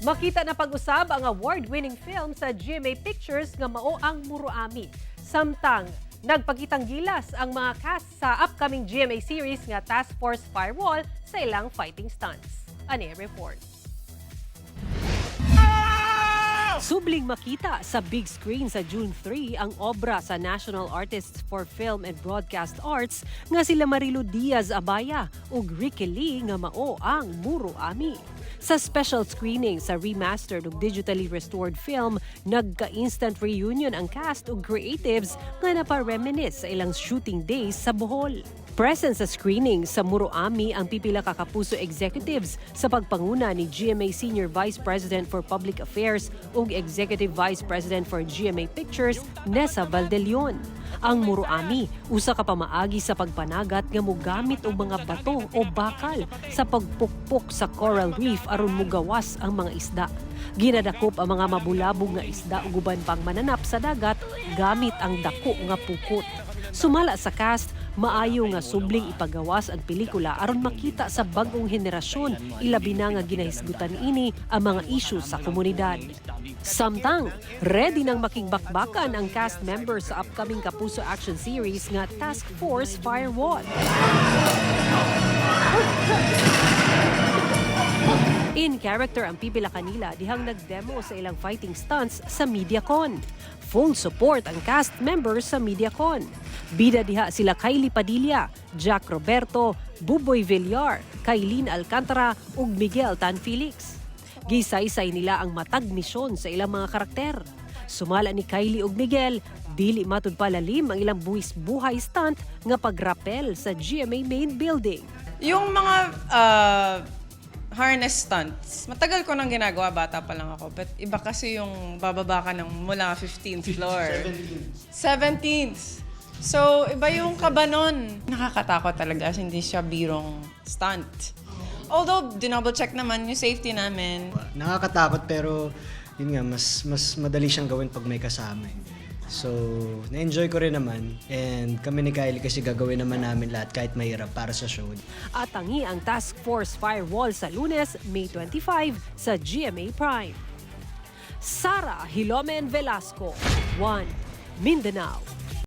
Makita na pag-usab ang award-winning film sa GMA Pictures nga mao ang Muroami. Samtang nagpakitang gilas ang mga cast sa upcoming GMA series nga Task Force Firewall sa ilang fighting stunts. Ani report. Subling makita sa big screen sa June 3 ang obra sa National Artists for Film and Broadcast Arts nga sila Marilu Diaz-Abaya ug Ricky Lee nga mao ang Muroami. Sa special screening sa remastered ug digitally restored film, nagka-instant reunion ang cast ug creatives nga napa-reminisce sa ilang shooting days sa Bohol. Present sa screening sa Muroami ang pipila ka kapuso executives sa pagpanguna ni GMA Senior Vice President for Public Affairs ug Executive Vice President for GMA Pictures, Nessa Valdelion. Ang Muroami, usa ka pamaagi sa pagpanagat nga mogamit og mga bato o bakal sa pagpukpok sa coral reef aron mugawas ang mga isda. Ginadakop ang mga mabulabog nga isda ug uban pang mananap sa dagat gamit ang dako nga pukot. Sumala sa cast, maayo nga subling ipagawas ang pelikula aron makita sa bag-ong henerasyon ilabi na nga ginahisgutan ini ang mga isyu sa komunidad. Samtang, ready nang makigbakbakan ang cast members sa upcoming Kapuso action series nga Task Force Firewall. In character ang pipila kanila dihang nagdemo sa ilang fighting stunts sa MediaCon. Full support ang cast members sa MediaCon. Bida diha sila Kylie Padilla, Jack Roberto, Buboy Villar, Kailin Alcantara ug Miguel Tan Felix. Gisaysay nila ang matag misyon sa ilang mga karakter. Sumala ni Kylie ug Miguel, dili matud palalim ang ilang buwis-buhay stunt nga pagrapel sa GMA main building. Yung mga harness stunts, matagal ko nang ginagawa, bata pa lang ako. But iba kasi yung bababa ka ng mula 15th floor. 17th. So, iba yung kaba nun. Nakakatakot talaga, hindi siya birong stunt. Although, dinouble check naman yung safety namin. Nakakatakot pero yun nga, mas madali siyang gawin pag may kasama. So, na-enjoy ko rin naman. And kami ni Kylie kasi gagawin naman namin lahat kahit mahirap para sa show. At tangi ang Task Force Firewall sa Lunes, May 25 sa GMA Prime. Sara Hilomen Velasco, 1 Mindanao.